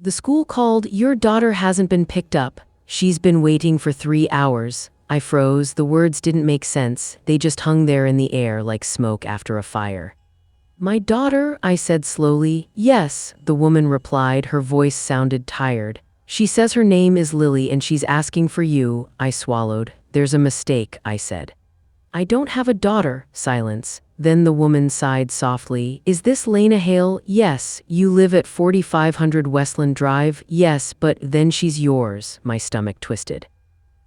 The school called, "Your daughter hasn't been picked up. She's been waiting for 3 hours." I froze. The words didn't make sense. They just hung there in the air like smoke after a fire. "My daughter," I said slowly. "Yes," the woman replied. Her voice sounded tired. "She says her name is Lily and she's asking for you." I swallowed. "There's a mistake," I said. "I don't have a daughter." Silence. Then the woman sighed softly. "Is this Lena Hale?" "Yes." "You live at 4500 Westland Drive?" "Yes, but then she's yours." My stomach twisted.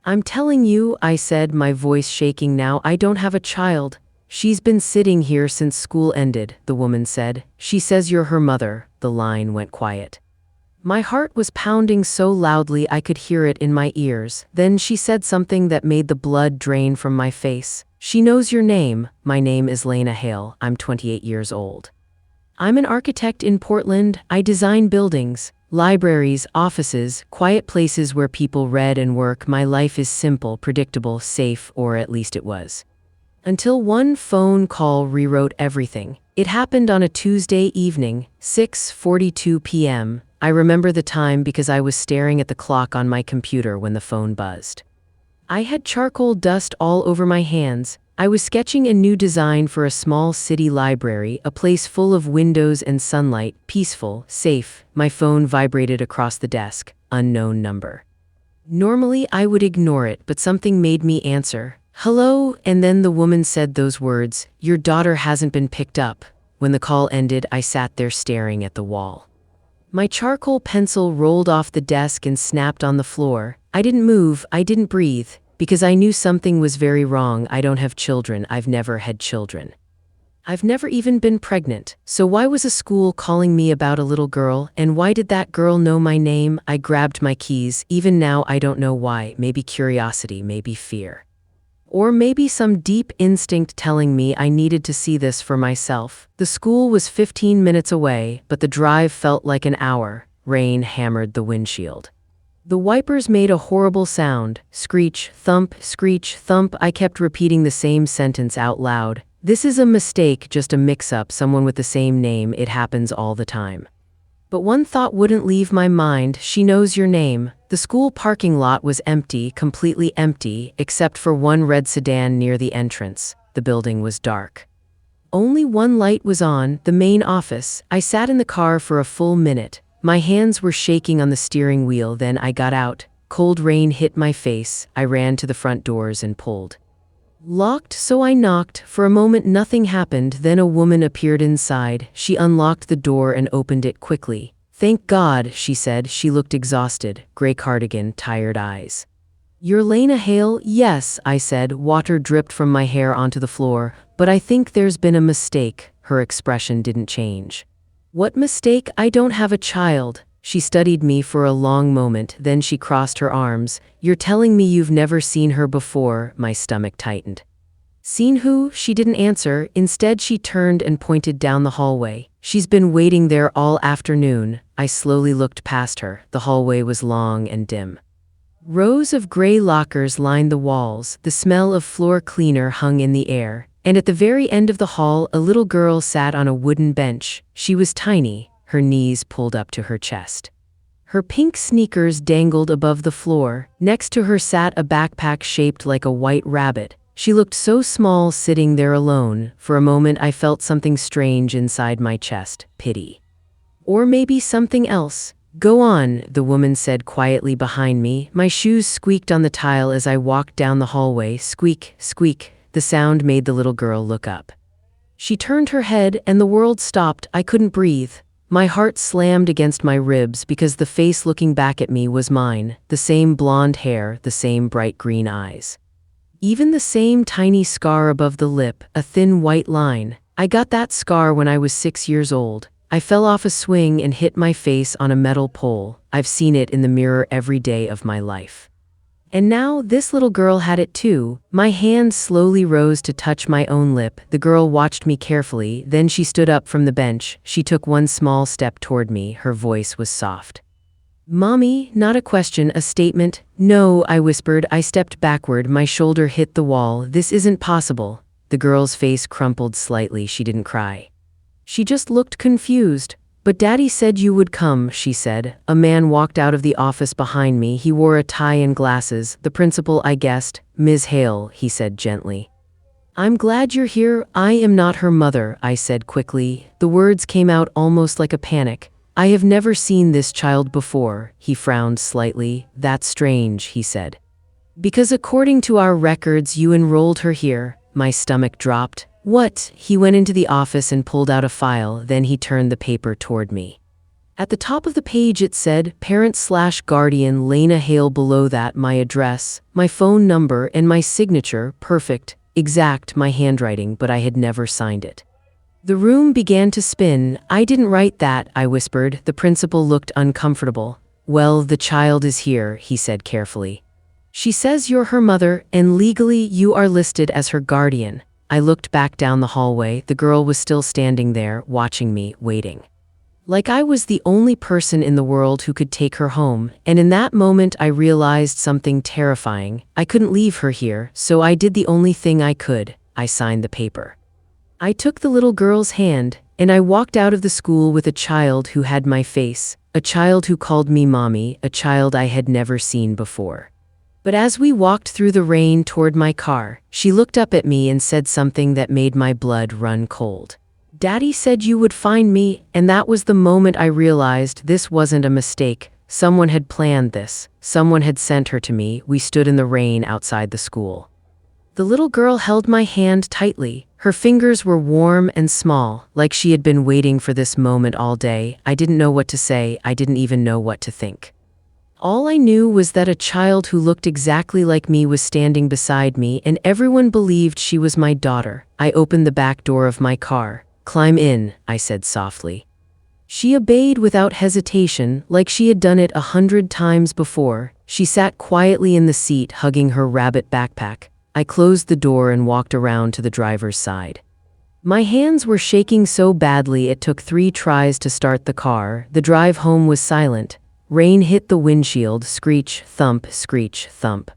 "I'm telling you," I said, my voice shaking now, "I don't have a child." "She's been sitting here since school ended," the woman said. "She says you're her mother." The line went quiet. My heart was pounding so loudly I could hear it in my ears. Then she said something that made the blood drain from my face. "She knows your name." "My name is Lena Hale. I'm 28 years old. I'm an architect in Portland. I design buildings, libraries, offices, quiet places where people read and work. My life is simple, predictable, safe, or at least it was. Until one phone call rewrote everything. It happened on a Tuesday evening, 6:42 p.m. I remember the time because I was staring at the clock on my computer when the phone buzzed. I had charcoal dust all over my hands. I was sketching a new design for a small city library, a place full of windows and sunlight, peaceful, safe. My phone vibrated across the desk. Unknown number. Normally I would ignore it, but something made me answer. "Hello," and then the woman said those words, "Your daughter hasn't been picked up." When the call ended, I sat there staring at the wall. My charcoal pencil rolled off the desk and snapped on the floor. I didn't move, I didn't breathe, because I knew something was very wrong. I don't have children. I've never had children. I've never even been pregnant. So why was a school calling me about a little girl, and why did that girl know my name? I grabbed my keys. Even now I don't know why. Maybe curiosity, maybe fear. Or maybe some deep instinct telling me I needed to see this for myself. The school was 15 minutes away, but the drive felt like an hour. Rain hammered the windshield. The wipers made a horrible sound. Screech, thump, screech, thump. I kept repeating the same sentence out loud. "This is a mistake, just a mix-up, someone with the same name. It happens all the time." But one thought wouldn't leave my mind. "She knows your name." The school parking lot was empty, completely empty, except for one red sedan near the entrance. The building was dark. Only one light was on, the main office. I sat in the car for a full minute. My hands were shaking on the steering wheel. Then I got out. Cold rain hit my face. I ran to the front doors and pulled. Locked, so I knocked. For a moment nothing happened. Then a woman appeared inside. She unlocked the door and opened it quickly. "Thank God," she said. She looked exhausted. Gray cardigan, tired eyes. "You're Lena Hale?" "Yes," I said. Water dripped from my hair onto the floor. "But I think there's been a mistake." Her expression didn't change. "What mistake?" "I don't have a child." She studied me for a long moment, then she crossed her arms. "You're telling me you've never seen her before?" My stomach tightened. "Seen who?" She didn't answer. Instead, she turned and pointed down the hallway. "She's been waiting there all afternoon." I slowly looked past her. The hallway was long and dim. Rows of gray lockers lined the walls. The smell of floor cleaner hung in the air. And at the very end of the hall, a little girl sat on a wooden bench. She was tiny, her knees pulled up to her chest. Her pink sneakers dangled above the floor. Next to her sat a backpack shaped like a white rabbit. She looked so small sitting there alone. For a moment I felt something strange inside my chest, pity. Or maybe something else. "Go on," the woman said quietly behind me. My shoes squeaked on the tile as I walked down the hallway. Squeak, squeak. The sound made the little girl look up. She turned her head and the world stopped. I couldn't breathe. My heart slammed against my ribs because the face looking back at me was mine. The same blonde hair, the same bright green eyes. Even the same tiny scar above the lip, a thin white line. I got that scar when I was 6 years old. I fell off a swing and hit my face on a metal pole. I've seen it in the mirror every day of my life. And now this little girl had it too. My hand slowly rose to touch my own lip. The girl watched me carefully, then she stood up from the bench. She took one small step toward me. Her voice was soft. "Mommy," not a question, a statement. "No," I whispered. I stepped backward. My shoulder hit the wall. "This isn't possible." The girl's face crumpled slightly. She didn't cry. She just looked confused. But Daddy said you would come, she said. A man walked out of the office behind me. He wore a tie and glasses. The principal, I guessed. Ms. Hale, he said gently. I'm glad you're here. I am not her mother, I said quickly. The words came out almost like a panic. I have never seen this child before. He frowned slightly. That's strange, he said. Because according to our records, you enrolled her here. My stomach dropped. What? He went into the office and pulled out a file, then he turned the paper toward me. At the top of the page it said, parent/guardian Lena Hale. Below that, my address, my phone number, and my signature, perfect, exact, my handwriting, but I had never signed it. The room began to spin. I didn't write that, I whispered. The principal looked uncomfortable. Well, the child is here, he said carefully. She says you're her mother, and legally you are listed as her guardian. I looked back down the hallway. The girl was still standing there, watching me, waiting. Like I was the only person in the world who could take her home, and in that moment I realized something terrifying. I couldn't leave her here, so I did the only thing I could. I signed the paper. I took the little girl's hand, and I walked out of the school with a child who had my face, a child who called me mommy, a child I had never seen before. But as we walked through the rain toward my car, she looked up at me and said something that made my blood run cold. Daddy said you would find me, and that was the moment I realized this wasn't a mistake. Someone had planned this. Someone had sent her to me. We stood in the rain outside the school. The little girl held my hand tightly. Her fingers were warm and small, like she had been waiting for this moment all day. I didn't know what to say. I didn't even know what to think. All I knew was that a child who looked exactly like me was standing beside me, and everyone believed she was my daughter. I opened the back door of my car. Climb in, I said softly. She obeyed without hesitation, like she had done it 100 times before. She sat quietly in the seat, hugging her rabbit backpack. I closed the door and walked around to the driver's side. My hands were shaking so badly it took 3 tries to start the car. The drive home was silent. Rain hit the windshield, screech, thump, screech, thump.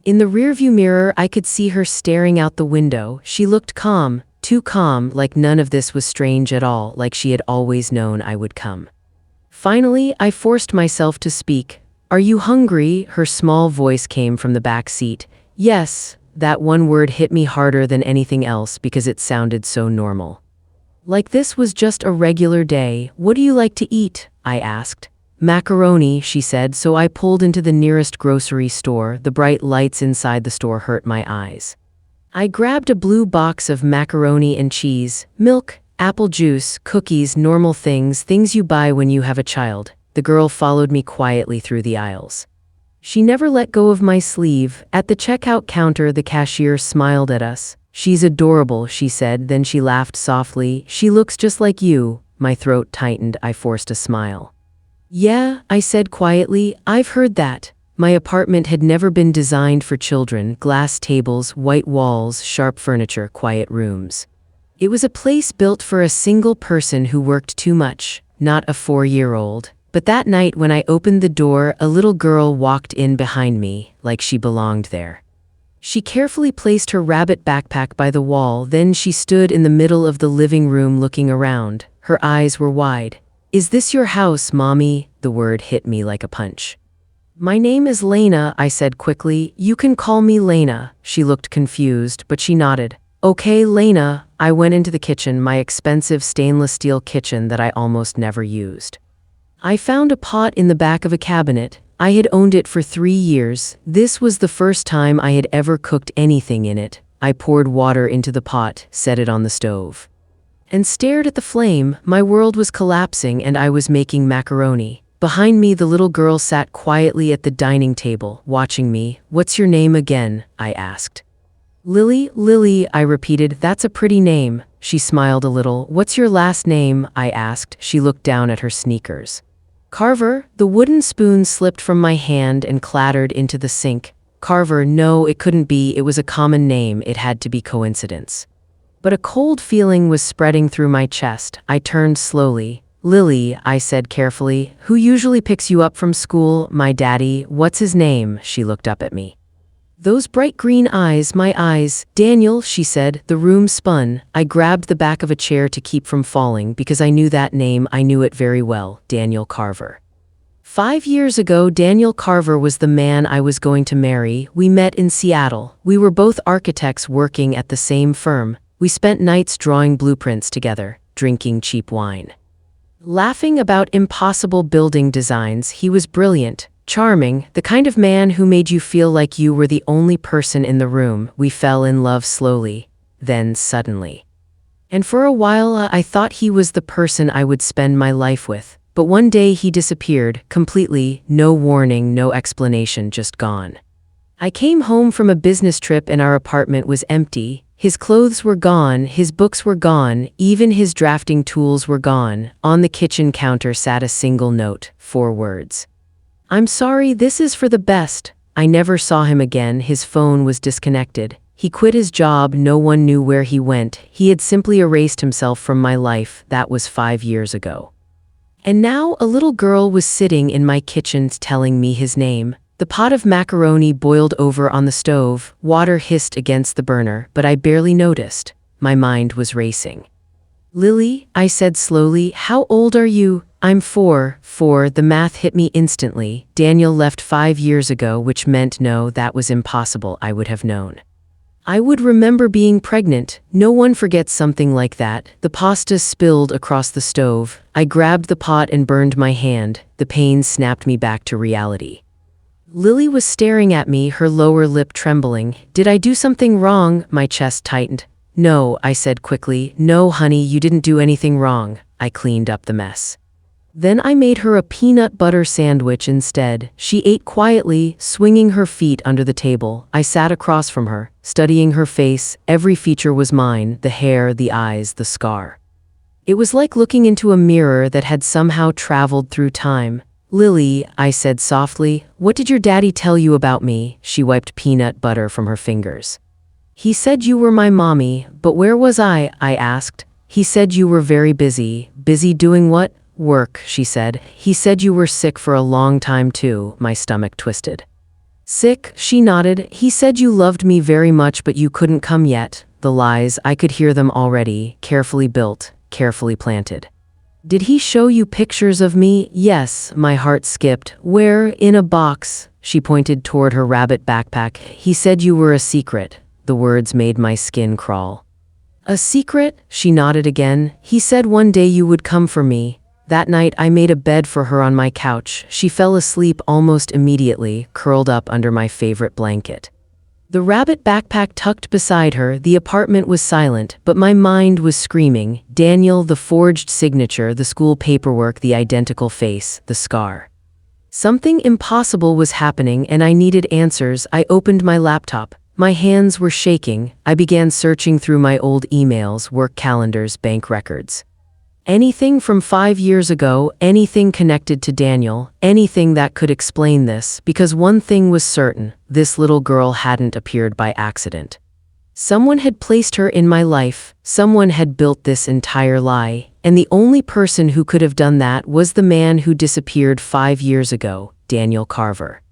In the rearview mirror, I could see her staring out the window. She looked calm, too calm, like none of this was strange at all, like she had always known I would come. Finally, I forced myself to speak. Are you hungry? Her small voice came from the back seat. Yes, that one word hit me harder than anything else because it sounded so normal. Like this was just a regular day. What do you like to eat? I asked. Macaroni, she said, so I pulled into the nearest grocery store. The bright lights inside the store hurt my eyes. I grabbed a blue box of macaroni and cheese, milk, apple juice, cookies, normal things you buy when you have a child. The girl followed me quietly through the aisles. She never let go of my sleeve. At the checkout counter, the cashier smiled at us. She's adorable, she said, then she laughed softly. She looks just like you. My throat tightened. I forced a smile. Yeah, I said quietly, I've heard that. My apartment had never been designed for children. Glass tables, white walls, sharp furniture, quiet rooms. It was a place built for a single person who worked too much, not a 4-year-old. But that night when I opened the door, a little girl walked in behind me, like she belonged there. She carefully placed her rabbit backpack by the wall, then she stood in the middle of the living room looking around. Her eyes were wide. Is this your house, Mommy? The word hit me like a punch. My name is Lena, I said quickly. You can call me Lena. She looked confused, but she nodded. Okay, Lena. I went into the kitchen, my expensive stainless steel kitchen that I almost never used. I found a pot in the back of a cabinet. I had owned it for 3 years. This was the first time I had ever cooked anything in it. I poured water into the pot, set it on the stove, and stared at the flame. My world was collapsing and I was making macaroni. Behind me, the little girl sat quietly at the dining table, watching me. What's your name again? I asked. Lily, Lily, I repeated. That's a pretty name. She smiled a little. What's your last name? I asked. She looked down at her sneakers. Carver. The wooden spoon slipped from my hand and clattered into the sink. Carver, no, it couldn't be. It was a common name. It had to be coincidence. But a cold feeling was spreading through my chest. I turned slowly. Lily, I said carefully. Who usually picks you up from school? My daddy. What's his name? She looked up at me. Those bright green eyes, my eyes. Daniel, she said. The room spun. I grabbed the back of a chair to keep from falling because I knew that name. I knew it very well. Daniel Carver. 5 years ago, Daniel Carver was the man I was going to marry. We met in Seattle. We were both architects working at the same firm. We spent nights drawing blueprints together, drinking cheap wine, laughing about impossible building designs. He was brilliant, charming, the kind of man who made you feel like you were the only person in the room. We fell in love slowly, then suddenly. And for a while, I thought he was the person I would spend my life with. But one day he disappeared, completely, no warning, no explanation, just gone. I came home from a business trip and our apartment was empty. His clothes were gone, his books were gone, even his drafting tools were gone. On the kitchen counter sat a single note, 4 words. "I'm sorry, this is for the best." I never saw him again. His phone was disconnected. He quit his job, no one knew where he went. He had simply erased himself from my life. That was 5 years ago. And now a little girl was sitting in my kitchen telling me his name. The pot of macaroni boiled over on the stove, water hissed against the burner, but I barely noticed. My mind was racing. "Lily," I said slowly, "how old are you?" "I'm 4. 4. The math hit me instantly. Daniel left 5 years ago, which meant no, that was impossible. I would have known. I would remember being pregnant. No one forgets something like that. The pasta spilled across the stove. I grabbed the pot and burned my hand. The pain snapped me back to reality. Lily was staring at me, her lower lip trembling. "Did I do something wrong?" My chest tightened. "No," I said quickly. "No, honey, you didn't do anything wrong." I cleaned up the mess. Then I made her a peanut butter sandwich instead. She ate quietly, swinging her feet under the table. I sat across from her, studying her face. Every feature was mine, the hair, the eyes, the scar. It was like looking into a mirror that had somehow traveled through time. "Lily," I said softly, "what did your daddy tell you about me?" She wiped peanut butter from her fingers. "He said you were my mommy, but where was I?" I asked. "He said you were very busy." "Busy doing what?" "Work," she said. "He said you were sick for a long time too." My stomach twisted. "Sick?" She nodded. "He said you loved me very much but you couldn't come yet." The lies, I could hear them already, carefully built, carefully planted. "Did he show you pictures of me?" "Yes." My heart skipped. "Where?" "In a box." She pointed toward her rabbit backpack. "He said you were a secret." The words made my skin crawl. "A secret?" She nodded again. "He said one day you would come for me." That night I made a bed for her on my couch. She fell asleep almost immediately, curled up under my favorite blanket. The rabbit backpack tucked beside her. The apartment was silent, but my mind was screaming. Daniel, the forged signature, the school paperwork, the identical face, the scar. Something impossible was happening and I needed answers. I opened my laptop. My hands were shaking. I began searching through my old emails, work calendars, bank records. Anything from 5 years ago, anything connected to Daniel, anything that could explain this, because one thing was certain, this little girl hadn't appeared by accident. Someone had placed her in my life, someone had built this entire lie, and the only person who could have done that was the man who disappeared 5 years ago, Daniel Carver.